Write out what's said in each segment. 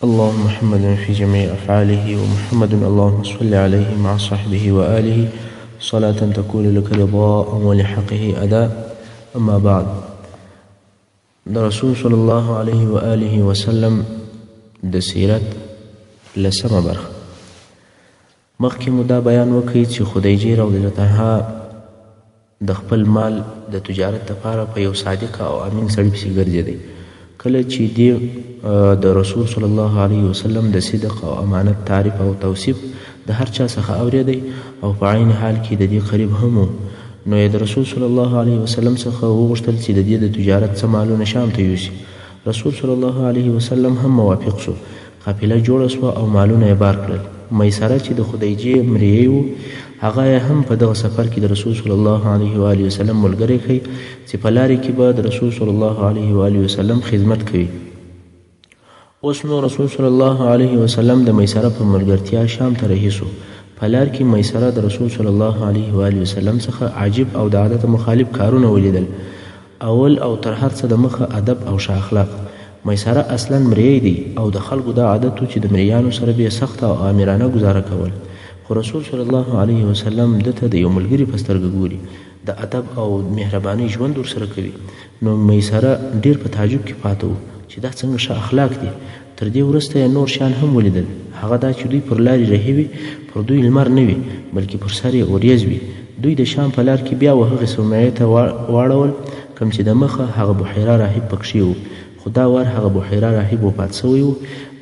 اللهم محمد في جميع أفعاله ومحمد اللهم صل عليه مع صحبه وآله صلاة تكون لك رضاء ولحقه أداء. أما بعد، د رسول صلی الله علیه و آله وسلم د سیرت لسمه برخه. مخکې مو دا بیان وکړی چې خدیجې رضی الله عنها د خپل مال د تجارت لپاره په یو صادق او امین سړي پسې ګرځېدی. کله چې دی د رسول صلی الله علیه وسلم د صدق او امانت تعریف او توصیف د هر چا څخه اورېدی او په عین حال کې د دې قریب هم و، نو یې د رسول صلی الله علیه وسلم څخه وغوښتل چې د دې د تجارت څه مالونه شام ته یوسي. رسول صلی الله علیه وسلم هم موافق شو. قافله جوړه سوه او مالونه یې بار کړل. میسره چې د خدیجې مریی و، هغه یې هم په دغه سفر کې د رسول صلی الله علیه و آله وسلم ملګری کړی چې په لارې کې به د رسول صلی الله علیه و آله وسلم خدمت کوي. اوس نو رسول صلی الله علیه وسلم د میسره په ملګرتیا شام ته رهي سو. په لار کې میسره د رسول صلی الله علیه و آله وسلم څخه عجیب او د عادت مخالف کارونه ولیدل. اول او تر هر څه د مخه ادب او ښه اخلاق. میسره اصلا مریی دی او د خلکو دا عادت و چې د مریانو سره به یې سخته او آمرانه ګزاره کول، خو رسول صلی الله علیه وسلم دته د یو ملګري په سترګه ګوري، د ادب او مهربانۍ ژوند ورسره کوي. نو میسره ډیر په تعجب کې پاته و چې دا څنګه ښه اخلاق دي. تر دې وروسته یې نور شیان هم ولیدل. هغه دا چې دوی پر لارې رهي وي، پر دوی لمر نه وي بلکې پر سر یې وریځ وي. دوی د شام په لار کې بیا هغې صومعې ته واړول کوم چې د مخه هغه بحیره راهب پکښې و، خو دا وار هغه بحیره راهب وفات سوی و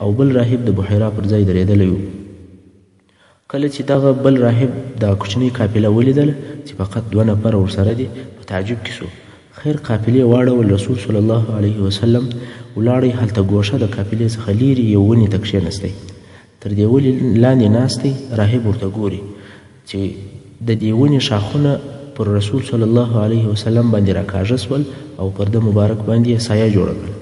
او بل راهب د بحیره پر ځای درېدلی و. کله چې دغه بل راهب دا کوچنۍ قافله ولیدله چې فقط 2 نفره ورسره دي، په تعجب کې سو. خیر قافلې واړول. رسول صلی الله علیه وسلم ولاړی. هلته ګوشه د قافلې څخه لیرې یو ونې ته کښېنستی. تر دې ونې لاندې ناستی. راهب ورته ګوري چې د دې ونې شاخونه پر رسول صلی الله علیه وسلم باندې راکاږه سول او پر د مبارک باندې یې سایه جوړه کړه.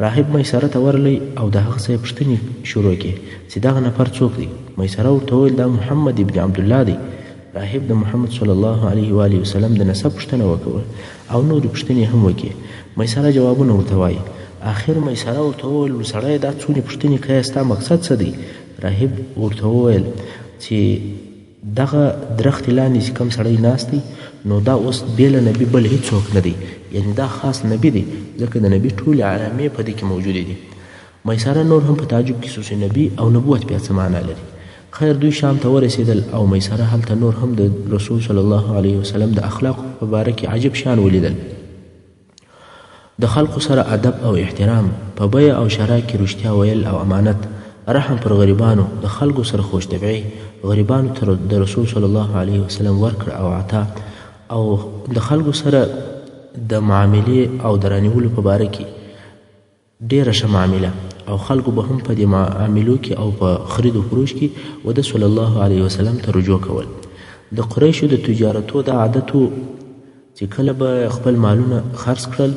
راهب میسره ته ورلی او د هغه څه یې پوښتنې شروع کړې چې دغه نفر څوک دی. میسره ورته وویل دا محمد ابن عبدالله دی. راهب د محمد صلی الله علیه و آله وسلم د نسب پوښتنه وکړه او نورې پوښتنې هم وکړې. میسره جوابونه ورته وایي. آخر میسره ورته وویل سړی دا څونې پوښتنې کوې، ستا مقصد څه دی؟ راهب ورته وویل چې دغه درختې لاندې چې کوم سړی ناست دی، نو دا اوس بې له نبي بل هیڅوک نه دی، یعنې دا خاص نبي دی، ځکه د نبي ټولې علامې په دې کې موجودې دي. میسره نور هم په تعجب کې سو چې نبي او نبوت بیا څه معنا لري. خیر دوی شام ته ورسېدل او میسره هلته نور هم د رسول صلی الله علیه وسلم د اخلاقو په باره کې عجب شیان ولیدل. د خلقو سره ادب او احترام، په بیه او شرا کې رښتیا ویل او امانت، رحم پر غریبانو، د خلکو سره خوش طبعي، غریبانو ته د رسول صلی الله علیه وسلم ورکړه او عطا، او د خلکو سره د معاملې او د رانیولو په باره کې ډیره ښه معامله، او خلکو به هم په دې معاملو کې او په خرید و فروش کې وده صلی الله علیه وسلم ته رجوع کول. د قریشو د تجارتو د عادتو چې کله به خپل مالونه خرڅ کړل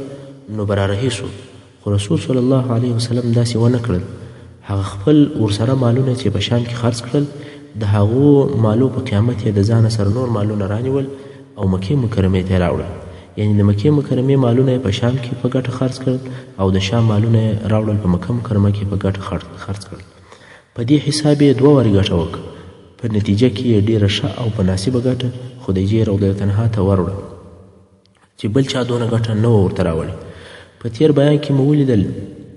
نو به رارهي سو، خو رسول صلی الله علیه وسلم داسې ونه کړل. هغه خپل ورسره مالونه چې په شام کې خرڅ کړل، د هغو مالو په قیامت یې د ځانه سره نور مالونه رانیول او مکې مکرمې ته یې راوړل. یعنې د مکې مکرمې مالونه یې په شام کې په ګټه خرڅ کړل او د شام مالونه یې راوړل په مکه مکرمه کې په ګټه خرڅ کړل. په دې حساب یې 2 وارې ګټه وکړه. په نتیجه کې یې ډېره ښه او په مناسبه ګټه خدیجې رضی الله عنها ته وروړه چې بل چا دونه ګټه نه وه ورته راوړې. په تېر بیان کې مو ولیدل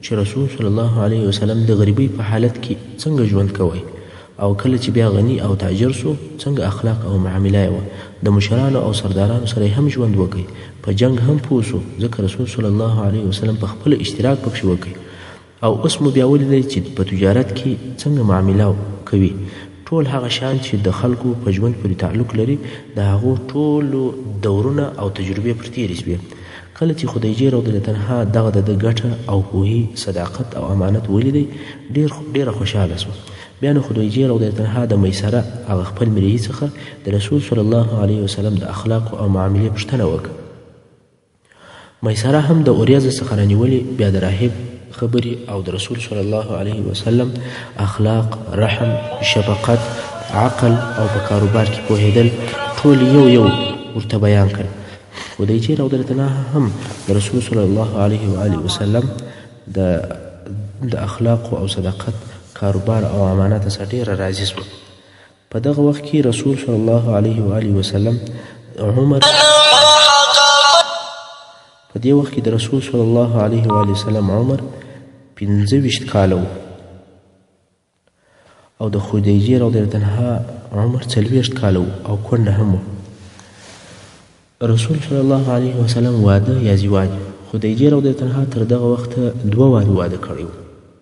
چې رسول صلی الله علیه وسلم د غریبۍ په حالت کې څنګه ژوند کوی، او کله چې بیا غني او تاجر سو څنګه اخلاق او معامله یې وه. د مشرانو او سردارانو سره هم ژوند وکړي. په جنگ هم پوه سو، ځکه رسول صلی الله علیه وسلم په خپل اشتراک پکښې وکړي. او اوس مو بیا ولیدی چې په تجارت کې څنګه معامله کوي. ټول هغه شیان چې د خلکو په ژوند پورې تعلق لري، د هغو ټولو دورونه او تجربې پر تېرې شوې. کله چې خدیجې رضی الله عنها دغه د ګټه او پوهې، صداقت او امانت ولیدی، ډېره خوشحاله سوه. بیا نو خدیجې رضی الله عنها د میسره هغه خپل مریي څخه د رسول صلی الله علیه وسلم د اخلاقو او معاملې پوښتنه وکړه. میسره هم د اوریځو څخه رانیولې، بیا د راهب خبرې او د رسول صلی الله علیه وسلم اخلاق، رحم، شفقت، عقل او په کاروبار کې پوهېدل ټول یو ورته بیان کړ. خدیجې رضی الله عنها هم د رسول صلی الله علیه و آله وسلم د د اخلاقو او صداقت کاروبار او امانت څخه ډېره راضي شوه. په دغه وخت کې رسول صلی الله علیه و آله وسلم عمر په دې وخت کې د رسول صلی الله علیه و آله وسلم عمر 25 کاله و او د خدیجې رضی الله عنها عمر 40 کاله و او کونډه هم و. رسول صلی الله علیه وسلم واده یا زیواج خدیجې رضی الله عنها تر دغه وخته 2 وارې واده کړی و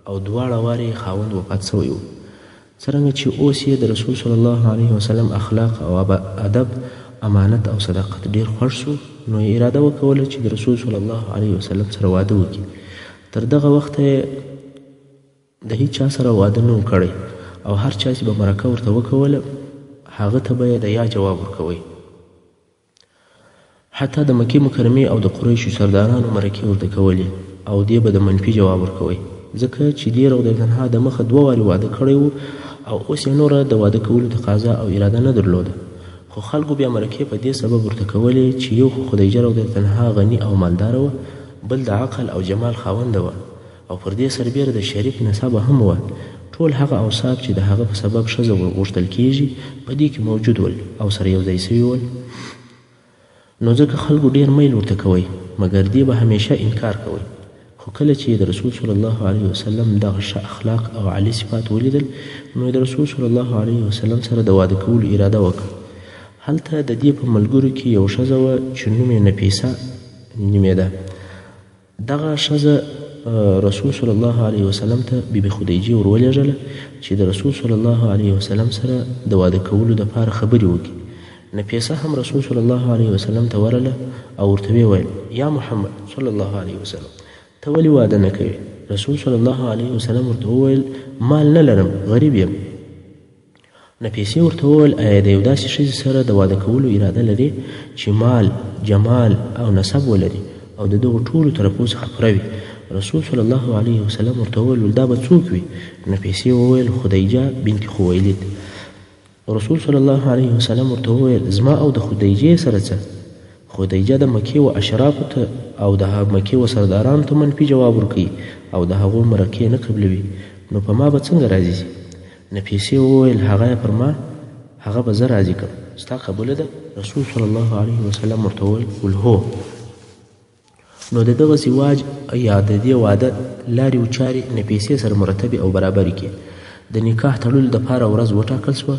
او دواړه وارې خاوند وفات شوی و. څرنګه چې اوس یې د رسول صلی الله علیه وسلم اخلاق او ادب امانت او صداقت ډیر خوښ شو، نو یې اراده وکوله چې د رسول صلی الله علیه وسلم سره واده وکړي. تر دغه وخته یې د هیچ چا سره واده نه و کړی او هر چا چې به مرکه ورته وکوله هغه ته به یې د یا جواب ورکوی. حتی د مکې مکرمې او د قریشو سردارانو مرکې ورته کولې او دې به د منفي جواب ورکوی، ځکه چې دې رضی الله عنها د مخه 2 وارې واده کړی و او اوس یې نوره د واده کولو تقاضا او اراده نه درلوده. خو خلکو بیا مرکې په دې سبب ورته کولې چې یو خو خدیجه رضی الله عنها غني او مالداره وه، بل د عقل او جمال خاونده وه او پر دې سربیره د شریف نسبه هم وه. ټول هغه اوصاف چې د هغه په سبب ښځه غوښتل کیږي په دې کې موجود ول او سره یو ځای سوي ول، نو ځکه خلکو ډیر میل ورته کوی، مګر دې به همیشه انکار کوی. خو کله چې د رسول صلی الله علیه وسلم دغه ښه اخلاق او عالی صفات ولیدل، نو د رسول صلی الله علیه وسلم سره د واده کولو اراده وکړه. هلته د دې په ملګرو کې یو ښځه وه چې نوم یې نفیسه نومېده. دغه ښځه رسول صلی الله علیه وسلم ته بیبي خدیجې ورولېږله چې د رسول صلی الله علیه وسلم سره د واده کولو دپاره خبرې وکړي. نفیسه هم رسول صلی الله علیه وسلم ته ورله او ورته ویې ویل: یا محمد صلی الله علیه وسلم، ته ولې واده نه کوې؟ رسول صلی الله علیه وسلم ورته وویل: مال نه لرم، غریب یم. نفیسې ورته وویل: آیا د یو داسې ښځې سره د واده کولو اراده لرې چې مال، جمال او نسب ولري او د دغو ټولو طرفو څخه پوره وي؟ رسول صلی الله علیه وسلم ورته وویل: دا به څوک وي؟ نفیسې وویل: خدیجه بنت خویلد. رسول صلی الله علیه وسلم ورته وویل: زما او د خدیجې سره څه؟ خدیجه د مکې و اشرافو ته او د مکې و سردارانو ته منفي جواب ورکوي او د هغو مرکې نه قبلوي، نو په ما به څنګه راضي شي؟ نفیسې وویل: هغه یې پر ما، هغه به زه راضي کړم، ستا قبوله ده؟ رسول صلی الله علیه وسلم ورته وویل: هو. نو د دغه زواج یا د دې واده لارې و چارې نفیسې سره مرتبې او برابرې کړې. د نکاح تړلو دپاره ورځ وټاکل شوه.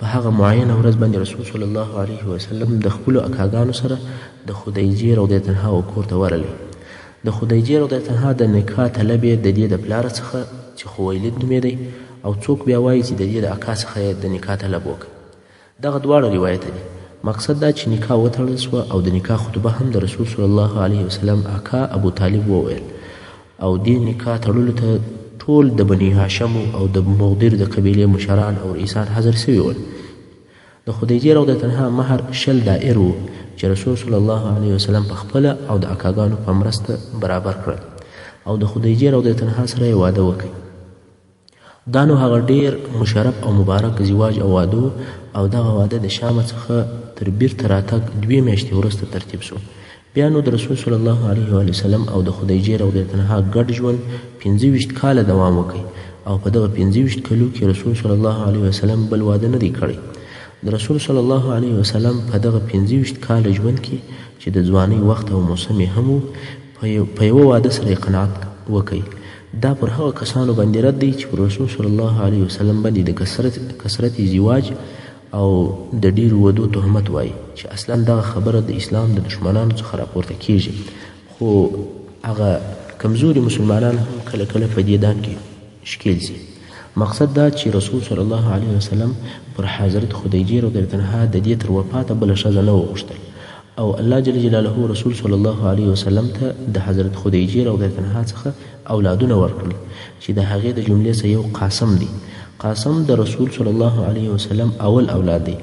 په هغه معینه ورځ باندې رسول صلی الله علیه وسلم د خپلو اکاګانو سره د خدیجې رضی الله عنها کور ته ورغلی. د خدیجې رضی الله عنها د نکاح طلب یې د دې د پلاره څخه چې خویلد نومېدی او څوک بیا وایي چې د دې د اکا څخه یې د نکاح طلب وکړ. دغه دواړه روایت دي. مقصد دا چې نکاح وتړل شوه او د نکاح خطبه هم د رسول صلی الله علیه وسلم اکا ابو طالب وویل او دې نکاح تړلو ته ټول د بني هاشم او د مغدر د قبیلې مشران او رئیسان حاضر سوي ول. د خدیجې رضی الله عنها مهر 20 دائر و چې رسول صلی الله علیه وسلم په خپله او د اکاګانو په مرسته برابر کړل او د خدیجې رضی الله عنها سره یې واده وکړ. دا نو هغه ډیر مشرف او مبارک زواج او واده او دغه واده د شام څخه تر بیرته راتګ 2 میاشتې وروسته ترتیب شو. بیا نو د رسول صلی الله علیه وسلم او د خدیجې رضی الله عنها ګډ ژوند 25 کاله دوام وکړ او په دغه 25 کلو کې رسول صلی الله علیه وسلم بل واده نه دی کړی. د رسول صلی الله علیه وسلم په دغه 25 کاله ژوند کې چې د ځوانۍ وخت او موسم یې هم په یوه واده سره یې قناعت وکړي. دا پر هغه کسانو باندې رد دی چې پر رسول صلی الله علیه وسلم باندې د کثرت زواج او د ډیرو ودو تهمت وایي چې اصلا دغه خبره د اسلام د دشمنانو څخه راپورته کیږي. خو هغه کمزوري مسلمانان هم کله کله په دې دان کې شکیل شي. مقصد دا چې رسول صلی الله علیه وسلم پر حضرت خدیجې رضی الله عنها د دې تر وفاته بله ښځه نه وغوښتل او الله جل جلاله رسول صلی الله علیه وسلم ته د حضرت خدیجې رضی الله عنها څخه اولادونه ورکړل چې د هغې د جملې څخه یو قاسم دی. قاسم د رسول صلی الله علیه وسلم اول اولاد دی.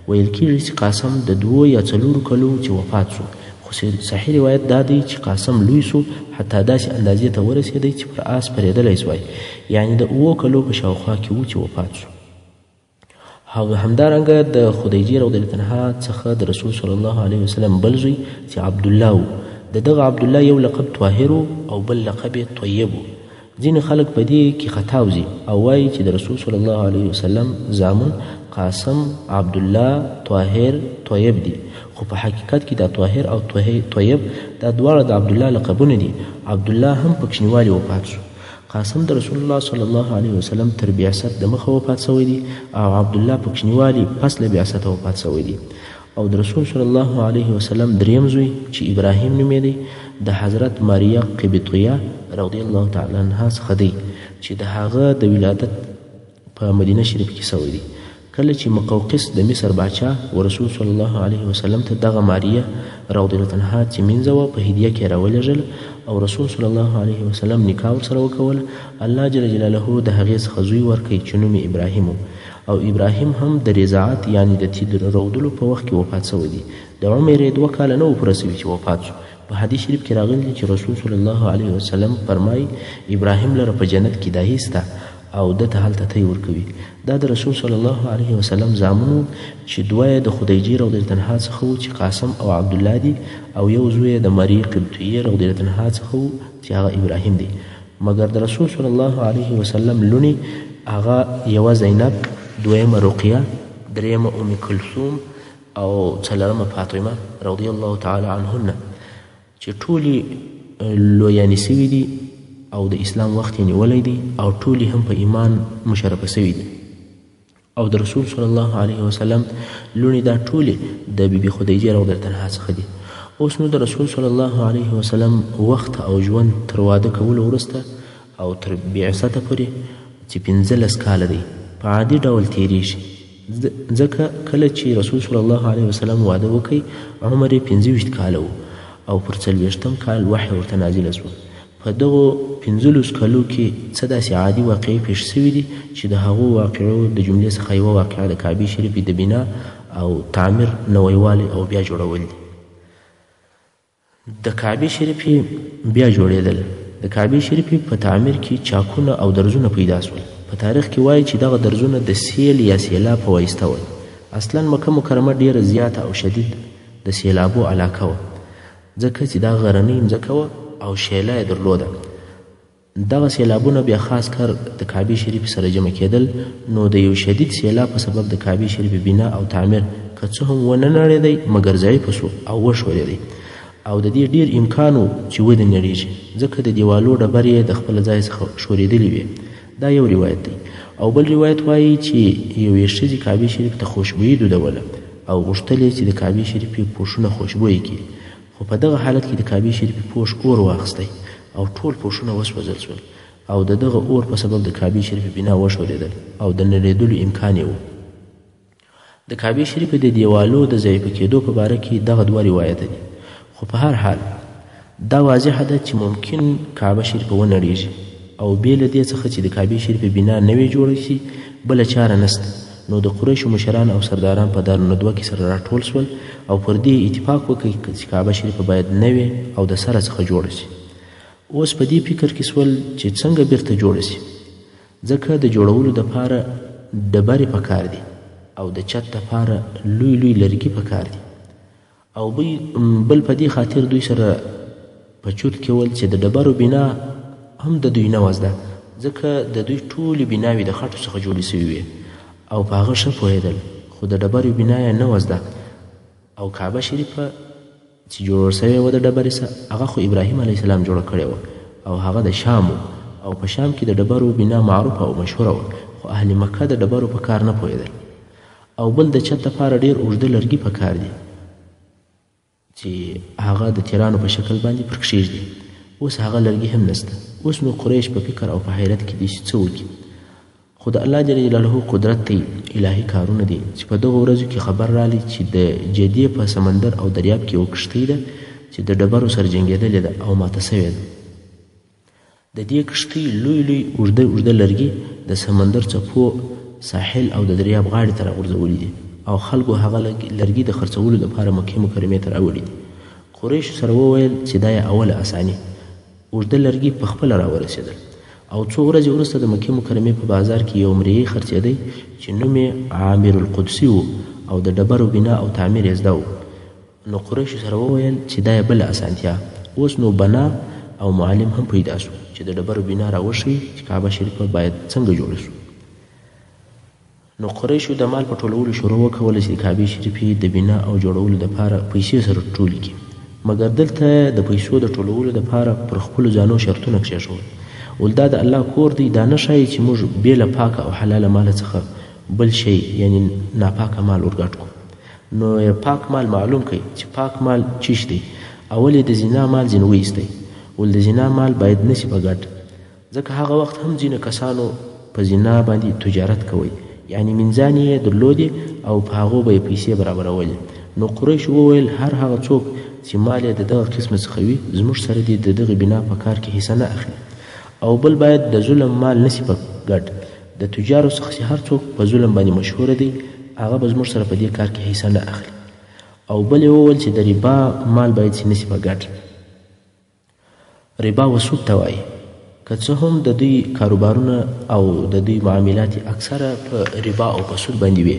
ویل کېږي چې قاسم د 2 یا 4 کلو چې وفات شو، خو صحیح روایت دا دی چې قاسم لوی سو حتی داسې اندازې ته ورسېدی چې پر آس پرېدلی سوی، یعنې د 7 کلو په شاوخوا کې و چې وفات شو. همدارنګه د خدیجې رضی الله عنها څخه د رسول صلی الله علیه وسلم بل زوی چې عبدالله و. د دغه عبدالله یو لقب طاهر او بل لقب طیب و. ځینې خلک په دې کې خطا وځي او وایي چې د رسول صلی الله علیه وسلم زامن قاسم، عبدالله، طاهر، طیب دي، خو په حقیقت کې دا طاهر او طیب دا دواړه د عبدالله لقبونه دي. عبدالله هم په کوچنیوالي وفات شو. قاسم د رسول الله صلی الله علیه وسلم تر بعثت د مخه وفات شوی دی او عبدالله په کوچنیوالي پس له بعثت وفات شوی دی. او د رسول صلی الله علیه وسلم دریم زوی چې ابراهیم نومېدی د حضرت ماریا قبطیه رضی الله تعالی عنها څخه دی چې د هغه د ولادت په مدینه شریف کې شوی دی. کله چې مقوقس د مصر باچا و رسول صلی الله علیه وسلم ته دغه ماریا رضی الله عنها چې مینځه وه په هدیه کې راولېږله او رسول صلی الله علیه وسلم نکاح ورسره وکوله، الله جل جلاله د هغې څخه زوی ورکوي چې نوم یې ابراهیم و. او ابراهیم هم د رضاعت یعنې د تیر رودلو په وخت کې وفات شوی دی. د عمر یې 2 کاله نه و پوره شوي چې وفات شو. په حدیث شریف کې راغلی چې رسول صلی الله علیه وسلم فرمایي ابراهیم لره په جنت کې داهي سته او ده ته هلته تی ورکوي. دا د رسول صلی الله علیه وسلم زامنو چې 2 یې د خدیجې رضی الله عنها څخه وو چې قاسم او عبدالله دي او یو زوی یې د مری قبطیې رضی الله عنها څخه وو چې هغه ابراهیم دی. مګر د رسول صلی الله علیه وسلم لونی هغه یوه زینب، دویمه رقیه، دریمه ام کلثوم او څلورمه فاطمه رضی الله تعالی عنهن چې ټولې لویانې سوي دي او د اسلام وخت یې نیولی دی او ټولې هم په ایمان مشرفه سوي دي. او د رسول صلی الله علیه وسلم لوڼې دا ټولې د بیبي خدیجې رضی الله عنها څخه دي. اوس نو د رسول صلی الله علیه وسلم وخت او ژوند تر واده کولو وروسته او تر بعثته پورې چې 15 کاله دی په عادي ډول تیریږي، ځکه کله چې رسول صلی الله علیه وسلم واده وکړي عمر یې 25 کاله و او پر 40 کال وحی ورته نازله شوه. په دغو 15 کالو کې څه داسې عادي واقعې پیښ شوي دي چې د هغو واقعو د جملې څخه یوه واقعه د کعبې شریفې د بنا او تعمیر نویوالی او بیا جوړول دي. د کعبې شریفې بیا جوړېدل، د کعبې شریفې په تعمیر کې چاکونه او درزونه پیدا شول. په تاریخ کې وایي چې دغه درزونه د سیل یا سیلاب په واسطه ول. اصلا مکه مکرمه ډیره زیاته او شدید د سیلابو علاقه وه، ځکه چې دا غرنۍ مځکه وه او شیله یې درلوده. دغه سیلابونه بیا خاص کار د کعبې شریفې سره جمع کېدل، نو د یو شدید سیلاب په سبب د کعبې شریفې بنا او تعمیر که څه هم ونه نړېدی مګر ضعیفه شو او وشورېدی او د دې ډیر امکان و چې ودې نړېږي، ځکه د دیوالو ډبرې یې د خپل ځای څخه شورېدلې وې. دا یو روایت دی. او بل روایت وایي چې یوې ښځې کعبې شریف ته خوشبويي دودوله او غوښتل یې چې د کعبې شریفې پوښونه خوشبویه کړي، خو په دغه حالت کې د کعبې شریفې پوښ اور واخیستی او ټول پوښونه وسوځل شول او د دغه اور په سبب د کعبې شریفې بنا وشورېدل او د نړېدلو امکان یې و. د کعبې شریفې د دیوالو د ضعیفه کېدو په باره کې دغه 2 روایته دي، خو په هر حال دا واضحه ده چې ممکن کعبه شریفه ونړېږي او بې له دې څخه چې د کعبې شریفې بنا نوې جوړه شي بله چاره نسته. نو د قریشو مشران او سرداران په دارالندوه کې سره راټول شول او پر دې اتفاق وکړي چې کعبه شریفه باید نوې او د سره څخه جوړه شي. اوس په دې فکر کې شول چې څنګه بیرته جوړه شي، ځکه د جوړولو دپاره ډبرې پکار دي او د چت دپاره لوی لوی لرګي پکار دي او بل په دې خاطر دوی سره په چوت کې ول چې د ډبرو بنا هم د دوی نه وزده، ځکه د دوی ټولې بناوې د خټو څخه جوړې شوي وې او په هغه ښه پوهېدل، خو د ډبرې بنا یې نه وزده. او کعبه شریفه چې جوړ شوې وه د ډبرې څخه هغه خو ابراهیم علیه السلام جوړه کړې وه او هغه د شام و او په شام کې د ډبرو بنا معروفه او مشهوره وه، خو اهل مکه د ډبرو په کار نه پوهېدل. او بل د چت لپاره ډېر اوږده لرګي په کار دي چې هغه د تیرانو په شکل باندې پر کښېږدي. اوس هغه لرګي هم نسته. اوس نو قریش په فکر او په حیرت کې دي چې څه وکړي، خو د الله جل جلاله قدرت ته الهي کارونه دي چې په دغو ورځو کې خبر رالی چې د جدې په سمندر او دریاب کې یو کښتۍ ده چې د ډبرو سره جنګېدلې ده او ماته سوې ده. د دې کښتۍ لوی لوی اوږده اوږده لرګي د سمندر څپو ساحل او د دریاب غاړې ته راغورځولي دي او خلکو هغه لرګي د خرڅولو لپاره مکې مکرمې ته راوړي دي. قریشو سره وویل چې دا یې اوله اساني، اوږده لرګي په خپله راورسېدل او څو ورځې وروسته د مکې مکرمې په بازار کې یو مریی خرڅېدی چې نوم یې عامر القدسي و او د ډبرو بنا او تعمیر یې زده و. نو قریشو سره وویل چې دا یې بله اسانتیا. اوس نو بنا او معلم هم پیدا سو چې د ډبرو بنا راوښیي چې کعبه شریفه باید څنګه جوړه سو. نو قریشو د مال په ټولولو شروع وکوله چې د کعبې شریفې د بنا او جوړولو دپاره پیسې سره ټولې کړي، مګر دلته د پیسو د ټولولو دپاره پر خپلو ځانو شرطونه کېښول. ول دا د الله کور دی، دا نه ښایي چې موږ بې له پاکه او حلاله ماله څخه بل شی یعنی ناپاکه مال ورګډ کړو. نو پاک مال معلوم کړئ چې پاک مال چیش دی. اول د زنا مال ځینې وایستئ. ول د زنا مال باید نشي په ګډ، ځکه هغه وخت هم ځینې کسانو په زنا باندې تجارت کوي، یعنی منځان یې درلودې او په هغو به یې پیسې برابرولې. نو قریش وویل هر هغه څوک چې مال یې د دغه قسمه څخه وي زموږ سره دې د دغې بنا په کار کې حصه نه اخلي، او بل باید د ظلم مال نشي په ګډ. د تجارو څخه چې هر څوک په ظلم باندې مشهوره دی هغه به زموږ سره په دې کار کې حصه نه اخلي. او بل یې وویل چې د ربا مال باید چې نشي په ګډ. ربا وسود ته وایي. که څه هم د دوی کاروبارونه او د دوی معاملات اکثره په ربا او په سود باندې وي،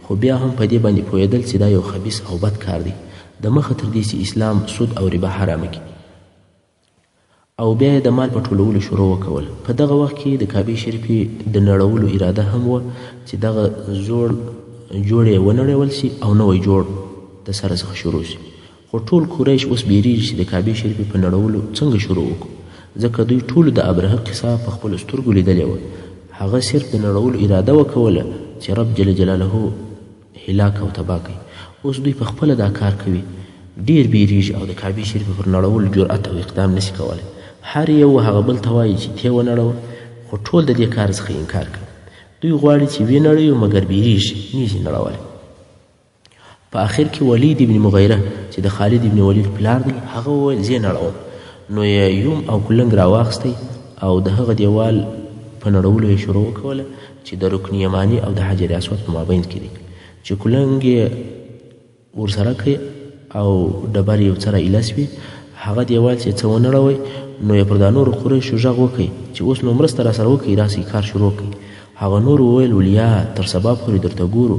خو بیا هم په دې باندې پوهېدل چې دا یو خبیث او بد کار دی، د مخه تر دې چې اسلام سود او ربا حرامه کړي. او بیا یې د مال په ټولولو شروع وکول. په دغه وخت کې د کعبې شریفې د نړولو اراده هم وه چې دغه جوړ یې ونړول شي او نوی جوړ د سره څخه شروع شي. خو ټول قریش اوس بیریږي چې د کعبې شریفې په نړولو څنګه شروع وکړو، ځکه دوی ټولو د ابرهه قصه په خپلو سترګو لیدلې وه. هغه صرف د نړولو اراده وکوله چې رب جل جلاله هلاک او تباه کړي. اوس دوی په خپله دا کار کوي، ډېر بیریږي او د کعبې شریفې پر نړولو جرأت او اقدام نشي کولی. هر یو هغه بل ته وایي چې ته ونړوه، خو ټول د دې کار څخه انکار کوي. دوی غواړي چې ویې نړوي مګر بیریږي، نشي نړولی. په آخر کې ولید ابن مغیره چې د خالد ابن ولید پلار دی هغه وویل زه نړوم. نو یې یوم او کلنګ راواخیستی او د هغه دیوال په نړولو یې شروع وکوله چې د رکن یماني او د حجر اسود په مابین کې دی. چې کلنګ یې ورسره کړې او ډبر یې ورسره ایله سوې، هغه دیوال چې څه ونړوئ نو یې پر دا نورو قریشو غږ وکړئ چې اوس نو مرسته راسره وکړئ، راسئ کار شروع کړئ. هغه نور وویل ولیا تر سبا پورې درته ګورو،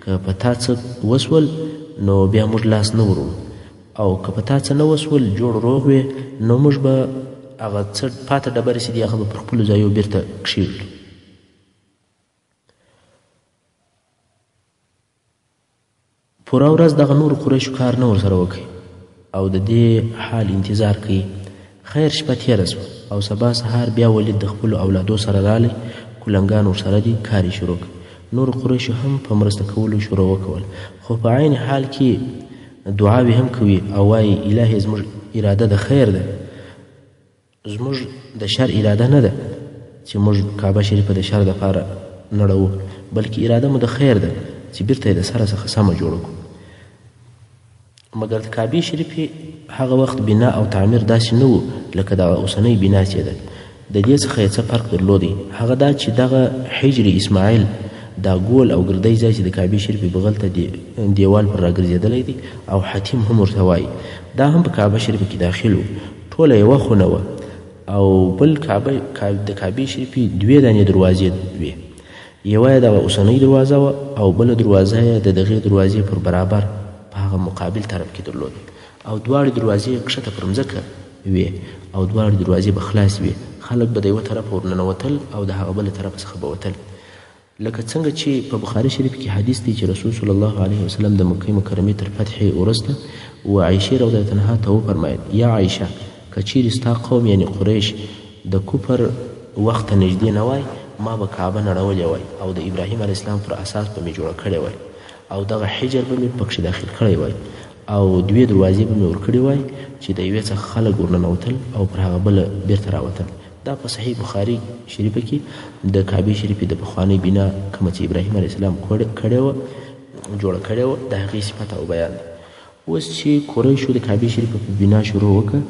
که په تا څه وسول نو بیا موږ لاس نه ورو، او که په تا څه نه وسول جوړ روغ وې نو موږ به هغه څه پاته ډبرې چې دي هغه به پر خپلو ځایو بیرته کښېږدو. پوره ورځ دغه نورو قریشو کار نه ورسره وکړي او د دې حال انتظار کوي. خیر شپه تېره سوه او سبا سهار بیا ولید د خپلو اولادو سره رالی، کلنګان ورسره دي، کار یې شروع کړ. نورو قریشو هم په مرسته کولو شروع وکول، خو په عین حال کې دعاوې هم کوي او وایي الهي زموږ اراده د خیر ده، زموږ د شر اراده نه ده چې موږ کعبه شریفه د شر دپاره نړوو، بلکې اراده مو د خیر ده چې بیرته یې د سره څخه سمه جوړه کړو. مګر د کعبې شریفې هغه وخت بنا او تعمیر داسې نه و لکه دغه اوسنۍ بنا چې ده. د دې څخه یې څه فرق درلودی، هغه دا چې دغه حجر اسماعیل دا ګول او ګردی ځای چې د کعبې شریفې بغل ته دیوال پر راګرځېدلی دی او حتیم هم ورته وایي، دا هم په کعبه شریفه کې داخل و. ټوله یوه خونه وه او بل د کعبې شریفې دوې دانې دروازې وې، یوه یې دغه اوسنۍ دروازه وه او بله دروازه یې د دغې دروازې پر برابر په هغه مقابل طرف کې درلود، او دواړې دروازې کښته پر مځکه وې او دواړې دروازې به خلاص وې. خلک به د یوه طرف ورننوتل او د هغه بله طرف څخه به وتل. لکه څنګه چې په بخاري شریف کې حدیث دی چې رسول صلی الله علیه وسلم د مکې مکرمې تر فتحې وروسته و عایشې رضی الله عنها ته وفرمایل یا عایشه که چیرې ستا قوم یعنې قریش د کفر وخت ته نږدې نه وای ما به کعبه نړولې وای او د ابراهیم علیه السلام پر اساس به مې جوړه کړې وای او دغه حجر به مې پکښې داخل کړی وای او دوې دروازې به مې ورکړې وای چې د یوې څخه خلک ورننوتل او پر هغه بله بیرته راوتل. دا په صحیح بخاري شریفه کې د کعبې شریفې د پخوانۍ بنا کومه چې ابراهیم علیه السلام کړې وه جوړه کړې وه د هغې صفت او بیان دی. اوس چې قریشو د کعبې شریفه په بنا شروع وکړه،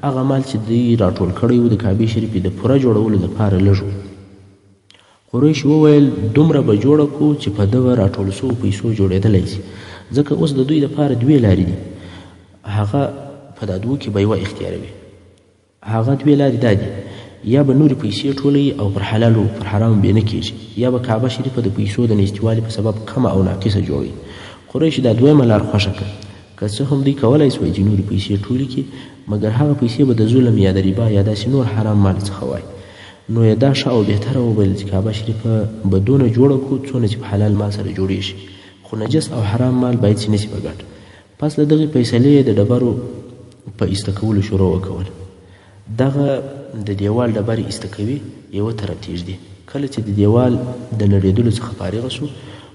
هغه مال چې دوی راټول کړی و د کعبې شریفې د پوره جوړولو دپاره لږ و. قریش وویل دومره به جوړه کړو چې په دغه راټول سوو پیسو جوړېدلی شي، ځکه اوس د دوی دپاره دوې لارې دي، هغه په دا دوو کې به یوه اختیاروي. هغه دوې لارې دا دي، یا به نورې پیسې ټولوي او پر حلالو پر حرامو بې نه کېږي، یا به کعبه شریفه د پیسو د نږدېوالي په سبب کمه او ناقصه جوړوي. قریش دا دویمه لار خوښه کړه. که څه هم دوی کولی سوی چې نورې پیسې ټولې کړي، مګر هغه پیسې به د ظلم یا د ربا یا داسې نور حرام مال څخه وای. نو یې دا ښه او بهتره وبلل چې کعبه شریفه به دونه جوړه کړو څونه چې په حلال مال سره جوړې شي، خو نجس او حرام مال باید چې نشي په ګټه. پس له دغې فیصلې یې د ډبرو په ایسته کولو شروع وکول. دغه د دیوال ډبرې ایسته کوي یوه طرف تیږدي. کله چې د دیوال د نړېدلو څخه فارغه شو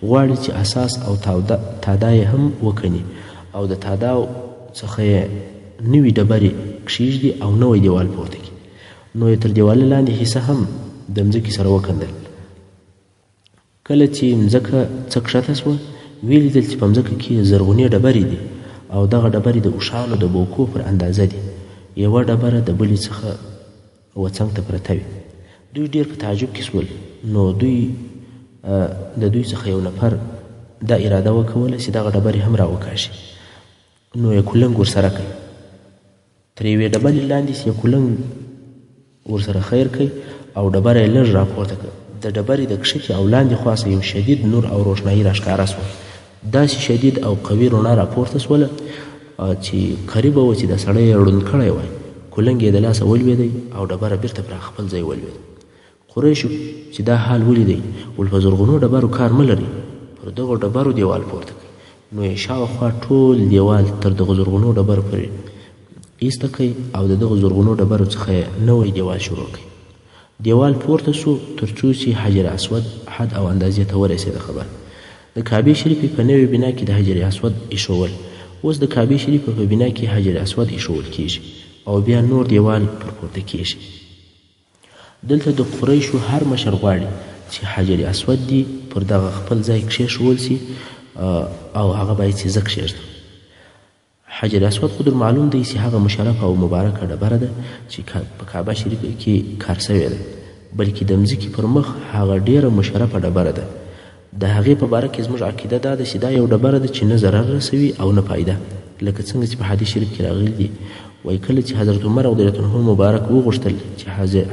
غواړي چې اساس او تادا یې هم وکني او د تاداو څخه یې نوي ډبرې کښیږدي او نوی دیوال پورته کړي. نو یې تر دیواله لاندې حصه هم د مځکې سره وکندل. کله چې مځکه څه کښته شوه ویې لیدل چې په مځکه کې زرغونې ډبرې دي او دغه ډبرې د اوښانو د بوکو پر اندازه دي. یوه ډبره د بلې څخه وڅنګ ته پرته وي. دوی ډېر په تعجب کې شول. نو د دوی څخه یو نفر دا اراده وکوله چې دغه ډبرې هم راوکاشي. نو یې کولنګ ورسره کوي. تر یوې ډبرې لاندې چې یې کولنګ ورسره خیر کوي او ډبره یې لږ راپورته کړه. د ډبرې د کښتې او لاندې خوا یو شدید نور او روښنایي راښکاره شوه. داسې شدید او قوي رڼا راپورته شوله چې قریبه وه چې د سړی یې ړوند کړی وای. کولنګ یې د لاسه ولوېدی او ډبره بیرته پر خپل ځای ولوېده. قریشو چې دا حال ولیدی ول په زرغونو ډبرو کار مه لري، پر دغو ډبرو دیوال پورته کړئ. نو یې شاوخوا ټول دیوال تر دغو زرغونو ډبرو پورې ایسته کړئ او د دغو زرغونو ډبرو څخه یې نوی دیوال شروع کړئ. دیوال پورته سو تر څو چې حجر اسود حد او اندازې ته ورسېده. خبر د کعبې شریفې په نوې بنا کې د حجر اسود ایښول. اوس د کعبې شریفې په بنا کې حجر اسود ایښول کیږي او بیا نور دیوال پر پورته کیږي. دلته د قریشو هر مشر غواړي چې حجر اسود دی پر دغه خپل ځای کښېښول سي او هغه باید چې زه کښېږدم. حجر اسود خو در معلوم دی چې هغه مشرفه او مبارکه ډبره ده چې په کعبه شریفه کې کار سوې ده، بلکې د مځکې پر مخ هغه ډیره مشرفه ډبره ده. د هغې په باره کې زموږ عقیده دا ده چې دا یو ډبره ده چې نه ضرر رسوي او نه فایده. لکه څنګه چې په حدیث شریف کې راغلي دي وایي کله چې حضرت عمر رضی الله عنه مبارک وغوښتل چې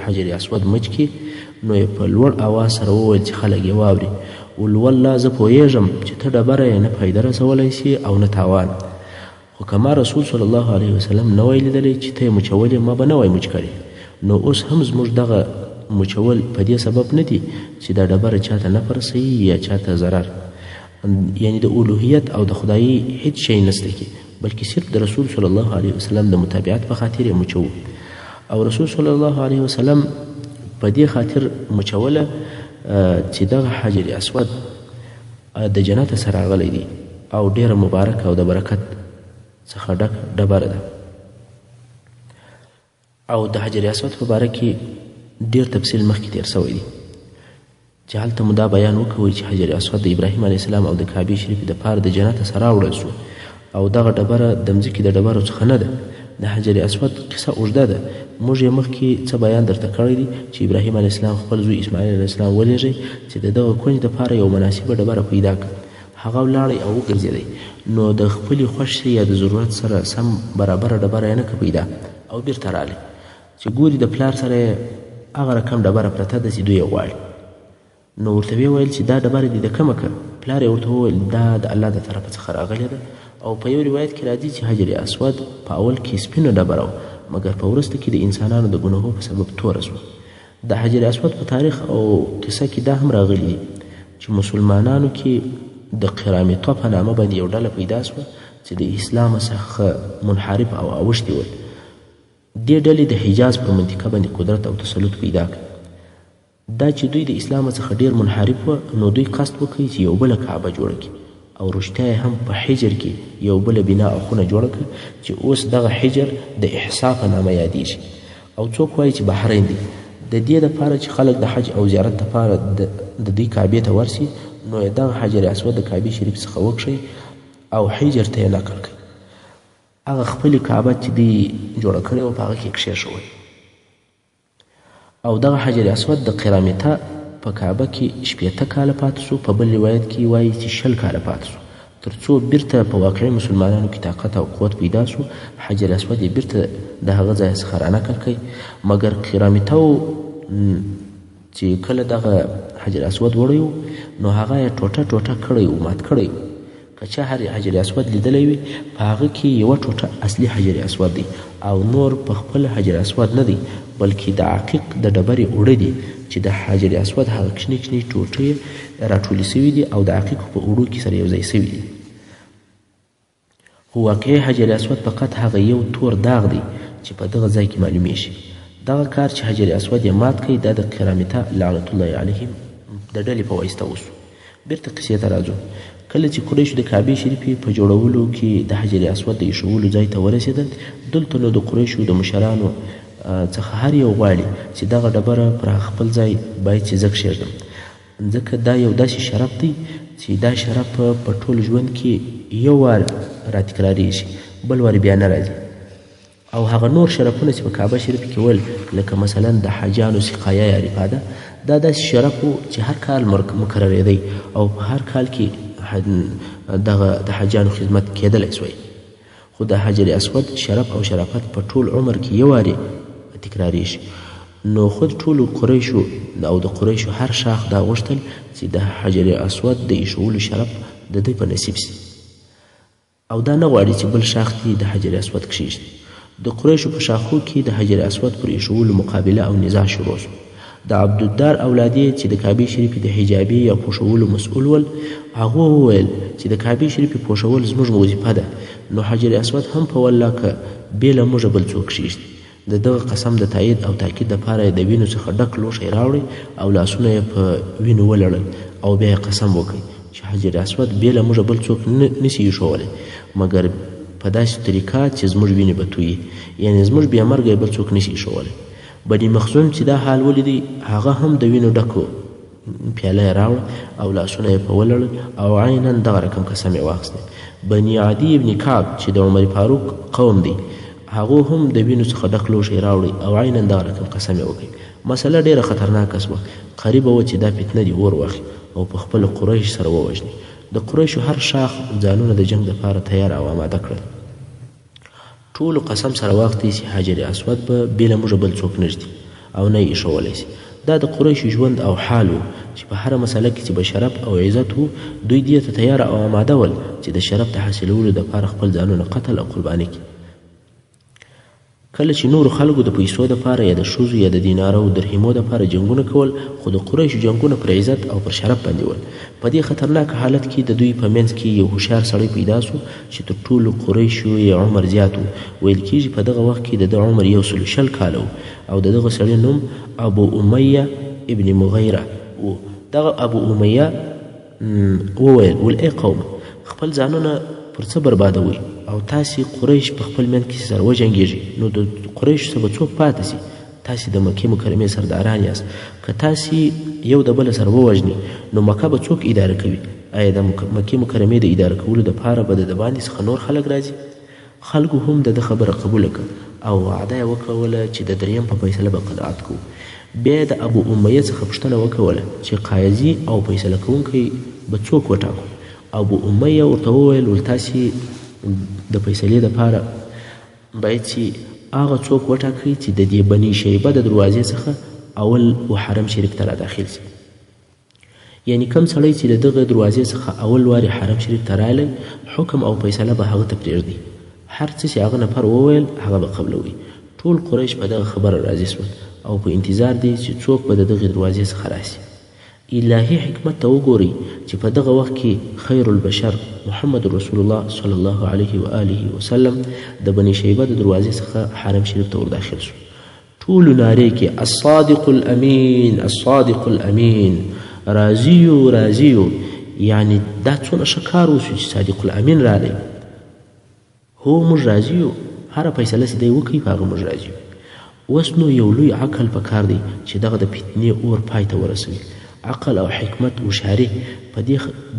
حجر اسود مچ کړي نو یې په لوړ اواز سره وویل چې خلک یې واوري ول والله زه پوهیږم چې ته ډبره یې نه فایده رسولی سي او نه تاوان، خو که ما رسول صلی الله علیه وسلم نه وای لیدلی چې ته یې مچولې ما به نه وای مچ کړی. نو اوس هم زموږ دغه مچول په دې سبب نه دي چې دا ډبره چاته نفع رسوي یا چاته ضرر، یعنی د الوهیت او د خدایي هیڅ شی نسته کې، بلکې صرف د رسول صلی الله علیه وسلم د متابعت په خاطر یې مچو. او رسول صلی الله علیه وسلم په دې خاطر مچوله چې دغه حجر اسود د جنت سره راغلی دی او ډیره مبارکه او د برکت څخه ډک ډبره ده. او د حجر اسود په باره کې ډیر تفصیل مخکې تیر سوی دی چې هلته مو دا بیان وکوئ چې حجر اسود د ابراهیم علیه السلام او د کعبې شریفې دپاره د جنت سره راوړل سو او دغه ډبره د مځکې د ډبرو څخه نه ده. د حجر اسود قصه اوږده ده. موږ یې مخکې څه بیان درته کړی دی چې ابراهیم علیه السلام خپل زوی اسماعیل علیه السلام ولیږئ چې د دغه کونج دپاره یو مناسبه ډبره پیدا کړه. هغه ولاړی او وګرځېدی نو د خپلې خوښې یا د ضرورت سره سم برابره ډبره یې نه که پیدا او بیرته رالی چې ګوري د پلار سره یې هغه رقم ډبره پرته ده چې دوی یې غواړي. نو ورته ویې ویل چې دا ډبره دې د کومه که؟ پلار یې ورته وویل دا د الله د طرفه څخه راغلې ده. او په یو روایت کې راځي چې حجر اسود په اول کې سپینه ډبره وه مګر په وروسته کې د انسانانو د ګناهو په سبب توره شوه. د حجر اسود په تاریخ او قصه کې دا هم راغلي دي چې مسلمانانو کې د قرامیطه په نامه باندې یو ډله پیدا شوه چې د اسلام څخه منحرف او اوښتي ول. دې ډلې د حجاز په منطقه باندې قدرت او تسلط پیدا کړ. دا چې دوی د اسلام څخه ډیر منحرف وه نو دوی قصد وکړي چې یو بله کعبه جوړه کړي او رښتیا هم په حجر کې یو بله بنا او خونه جوړه کړه چې اوس دغه حجر د احصا په نامه یادیږي. او څوک وایي چې بحرین دی. د دې دپاره چې خلک د حج او زیارت دپاره د دې کعبې ته ورسي نو یې دغه حجر اسود د کعبې شریف څخه وکښئ او حجر ته یې نقل کړئ. هغه خپلې کعبه چې دوی جوړه کړې وه په هغه کې کښېښوئ. او دغه حجر اسود د قرامیطه په کعبه کې 80 کاله پاتې سو. په بل روایت کې وایي چې 20 کاله پاتې سو تر څو بیرته په واقعي مسلمانانو کې طاقت او قوت پیدا سو. حجر اسود یې بیرته د هغه ځای څخه رانقل کړئ. مګر قرامیطه چې کله دغه حجر اسود وړی نو هغه یې ټوټه ټوټه کړی و، مات کړی و. که چا حجر اسود لیدلی وي په هغه کې یوه ټوټه اصلي حجر اسود دی او نور په خپل حجر اسود نه دی بلکې د عقیق د ډبرې اوړه دي چې د حجر اسود هغه کشنې کشنې ټوټې راټولې سوي دي او د عقیقو په اوړو کې سره یوځای سوي دي خو واقعي حجر اسود فقط هغه یو تور داغ دی چې په دغه ځای کې معلومیږي دغه کار چې حجر اسود یې مات کړي دا د قرامطه لعنت الله علیهم د ډلې په واسطه وسو بیرته قصې ته راځو کله چې قریشو د کعبې شریفې په جوړولو کې د حجر اسود د ایښولو ځای ته ورسېدل دلته نو د قریشو د مشرانو څخه هر یو غواړي چې دغه ډبره پر خپل ځای باید چې زه کښېږدم ځکه دا یو داسې شرف دی چې دا شرف په ټول ژوند کې یو وار راتکراریږي بل وار بیا نه راځي او هغه نور شرفونه چې په کعبه شریف کې ول لکه مثلا د حاجانو سقایا یا رفاده دا داسې شرف و چې هر کال مکررېدی او په هر کال کې دغه د حاجانو خدمت کېدلی سوی خو د حجر اسود شرف او شرافت په ټول عمر کې یو وارې تکراریږي نو خود ټولو قریشو او د قریشو هر شاخ دا غوښتل چې د حجر اسود د ایښولو شرف د دوی په نصیب سي او دا نه غواړي چې بل شاخ دې د حجر اسود کښېږدي د قریشو په شاخو کې د حجر اسود پر ایښولو مقابله او نزاع شروع شو د عبدالدار اولادې چې د کعبې شریفې د حجابې یا پوښولو مسؤل ول هغه وویل چې د کعبې شریفې پوښول زموږ وظیفه ده نو حجر اسود هم په والله که بې له موږه بل څوک کښېږدي د دغه قسم د تایید او تاکید دپاره یې د وینو څخه ډک لوښی راوړی او لاسونه یې په وینو ولړل او بیا یې قسم وکړي چې حجر اسود بې له موږه بل څوک نسي ایښولی مګر په داسې طریقه چې زموږ وینې به تویي یعنې زموږ بې مرګه بل څوک نسي ایښولی بني مخزوم چې دا حال ولیدی هغه هم د وینو ډکو پیاله یې راوړه او لاسونه یې په ولړل او عینا دغه رقم قسم یې واخیستی بني عدي ابن کعب چې د عمر فاروق قوم دی هغو هم د وینو څخه ډک لوښی راوړی او عینا دغه رقم قسم یې وکړي مسله ډېره خطرناکه شوه قریبه وه چې دا فتنه دې اور واخلي او په خپلو قریش سره ووژني د قریشو هر شاخ ځانونه د جنګ دپاره تیار او آماده کړل ټولو قسم سره واختی چې حجر اسود به بې له موږه بل څوک نږدي او نه یې ایښولی سي دا د قریشو ژوند او حال و چې په هره مسله کې چې به شرف او عزت و دوی دې ته تیار او آماده ول چې د شرف د حاصلولو دپاره خپل ځانونه قتل او قرباني کړي کله چې نورو خلکو د پیسو دپاره یا د ښځو یا د دینارو او درهمو دپاره جنګونه کول خو د قریشو جنګونه پر عزت او پر شرف باندې ول په دې خطرناک حالت کې د دوی په منځ کې یو هوښیار سړی پیدا سو چې تر ټولو قریشو یې عمر زیات و ویل کېږي په دغه وخت کې د ده عمر 160 کاله او د دغه سړي نوم ابو امیه ابن مغیره و دغه ابو امیه وویل ای قوم خپل ځانونه پر څه بربادوئ او تاسې قریش په خپل منځ کې سره وجنګېږئ نو د قریشو څخه به څوک پاتې سي تاسې د مکې مکرمې سرداران یاست که تاسې یو د بله سره ووژني نو مکه به څوک اداره کوي آیا د مکې مکرمې د اداره کولو دپاره به د ده باندې څخه نور خلک راځي خلکو هم د ده خبره قبوله کړه او وعده یې وکوله چې د دریم په فیصله به قناعت کوو بیا یې د ابو امیه څخه پوښتنه وکوله چې قاضي او فیصله کوونکی به څوک وټاکو ابو امیه ورته وویل تاسې د فیصلې دپاره باید چې هغه څوک وټاکئ چې د دې بني شیبه د دروازې څخه اول و حرم شریف ته را داخل سي یعنی کم سړی چې د دغه دروازې څخه اول وارې حرم شریف ته راغلی حکم او فیصله به هغه ته پرېږدي هر څه چې هغه نفر وویل هغه به قبلوي ټول قریش په دغه خبره راضي شول او په انتظار دی چې څوک به د دغې دروازې څخه راسي الهي حکمت ته وګورئ چې په دغه وخت کې خیر البشر محمد رسول الله صلی الله علیه و آله وسلم د بني شیبه د دروازې څخه حرم شریف ته ورداخل شو ټولو نارې کې الصادق الامین الصادق الامین راضیو راضیو یعنی دا څونه ښه کار وشو چې صادق الامین راغی هو موږ راضي یو هره فیصله چې دی وکړي په هغه موږ راضي یو اوس نو یو لوی عقل پکار دی چې دغه د فتنې اور پای ته ورسوي عقل او حکمت هوښیاري په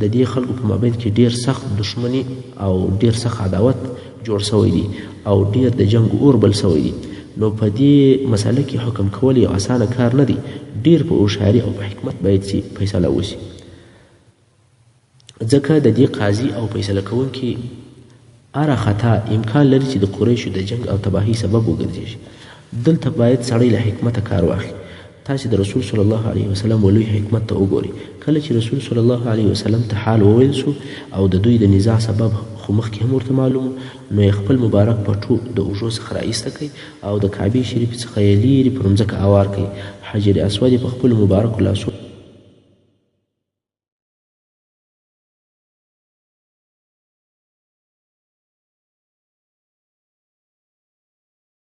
د دې خلکو په مابین کې ډېر سخت دښمني او ډېر سخت عداوت جوړ سوی دی او ډېر د جنګ اور بل سوی دی نو په دې مسله کې حکم کول یو اسانه کار نه دی ډېر په هوښیاري او په حکمت باید چې فیصله وشي ځکه د دې قاضي او فیصله کوونکي اره خطا امکان لري چې د قریشو د جنګ او تباهي سبب وګرځي دلته باید سړی له حکمته کار واخلي تاسې د رسول صلی الله علیه وسلم ولوی حکمت ته وګورئ. کله چې رسول صلی الله علیه وسلم ته حال وویل سو او د دوی د نزاع سبب خو مخکې هم ورته معلوم نو یې خپل مبارک پټو د اوږو څخه رایسته کوي او د کعبې شریف څخه یې لیرې پر مځکه اوار کوي. حجر اسود یې په خپلو مبارکو لاسو